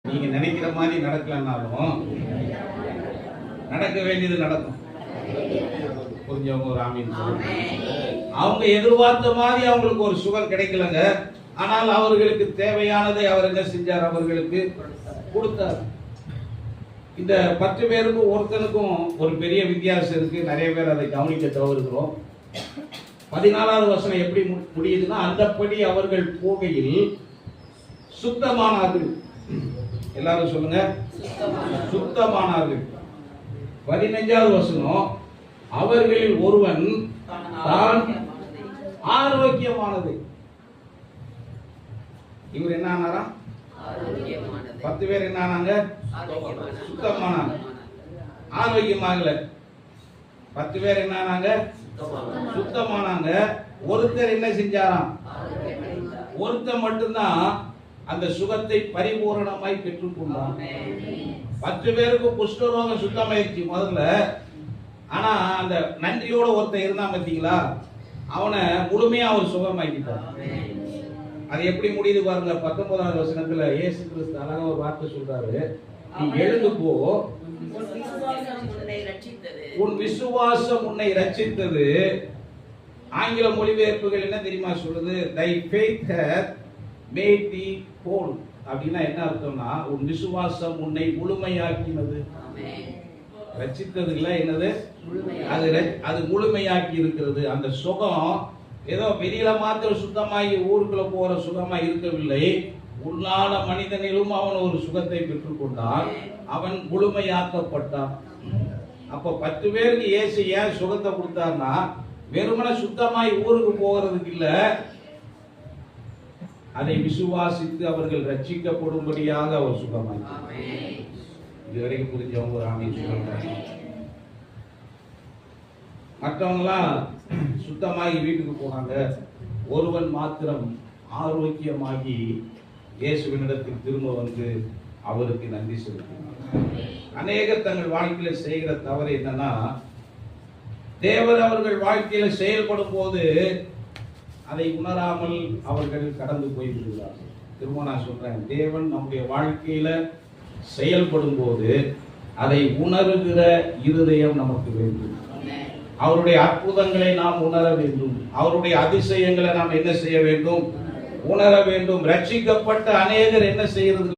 நீங்க நினைக்கிற மாதிரி நடக்கலன்னாலும் நடக்க வேண்டியது நடக்கும். புரிஞ்சவங்க ஒரு ஆமீன் சொல்லுங்க. அவங்க எதிர்பார்த்த மாதிரி அவங்களுக்கு ஒரு சுகம் கிடைக்கலங்க. ஆனால் அவர்களுக்கு தேவையானதை அவர் என்ன செஞ்சார்? அவர்களுக்கு கொடுத்தார். இந்த 10 பேருக்கும் ஒருத்தனுக்கும் ஒரு பெரிய வித்தியாசம் இருக்கு. நிறைய பேர் அதை கவனிக்க தவறுகிறோம். 14வது வசனம் எப்படி முடியுதுன்னா, அந்தப்படி அவர்கள் போகையில் சுத்தமானார்கள். எல்லாரும் சொல்லுங்க, சுத்தமானார்கள். 15வது வசனம், அவர்களில் ஒருவன் தான் ஆரோக்கியமானது. இவர் என்ன ஆனாரா? 10 பேர் என்ன ஆனாங்க? சுத்தமானாங்க. ஆரோக்கியமாகல. 10 பேர் என்ன ஆனாங்க? சுத்தமானாங்க. ஒருத்தர் என்ன செஞ்சாராம்? ஒருத்தர் மட்டும்தான் அந்த சுகத்தை பரிபூரணமாய் பெற்றுக்கொண்டான். 10 பேருக்கு குஷ்டரோகம் சுத்தமாயிருச்சு முதல்ல. ஆனா அந்த நன்றியோட ஒருத்தர் இருந்தான் பார்த்தீங்களா, அவனை முழுமையா அவர் சுகமாக்கிட்டார். அது எப்படி முடியுது பாருங்க. 19வது வசனத்துல இயேசு கிறிஸ்து அழகா ஒரு வார்த்தை சொல்றாரு, நீ எழுந்து போ, உன் விசுவாசம் உன்னை ரட்சித்தது. ஆங்கில மொழிபெயர்ப்புகள் என்ன தெரியுமா சொல்லுது? Thy faith hath made thee whole. அப்படின்னா என்ன அர்த்தம்னா, உன் விசுவாசம் உன்னை முழுமையாக்கினது. ரட்சித்தது இல்ல, என்னது? அது முழுமையாக்கி இருக்கிறது. அந்த சுகம் ஏதோ வெளியில மாத்திரம் சுத்தமாகி ஊருக்குள்ள போற சுகமா இருக்கவில்லை. உள்ளான மனிதனிலும் அவன் ஒரு சுகத்தை பெற்றுக்கொண்டான். அவன் முழுமையாக்கப்பட்டான். அப்ப 10 பேருக்கு இயேசு ஏன் சுகத்தை கொடுத்தார்னா, வெறுமனே சுத்தமாய் ஊருக்கு போகிறதுக்கு இல்ல, அதை விசுவாசித்து அவர்கள் ரட்சிக்கப்படும்படியாக அவர் சுகமாய். இதுவரைக்கும் புரிஞ்சவங்க ஆமீன் சொல்றாங்க. மற்றவங்களாம் சுத்தமாகி வீட்டுக்கு போனாங்க. ஒருவன் மாத்திரம் ஆரோக்கியமாகி இயேசுவினிடத்தில் திரும்ப வந்து அவருக்கு நன்றி செலுத்தினார். அநேகர் தங்கள் வாழ்க்கையில செய்கிற தவறு என்னன்னா, தேவர் அவர்கள் வாழ்க்கையில செயல்படும் போது அதை உணராமல் அவர்கள் கடந்து போய் விடுகிறார்கள். திரும்ப நான் சொல்றேன், தேவன் நம்முடைய வாழ்க்கையில செயல்படும் போது அதை உணர்கிற இருதயம் நமக்கு வேண்டும். அவருடைய அற்புதங்களை நாம் உணர வேண்டும். அவருடைய அதிசயங்களை நாம் என்ன செய்ய வேண்டும்? உணர வேண்டும். ரட்சிக்கப்பட்ட அநேகர் என்ன செய்யறது?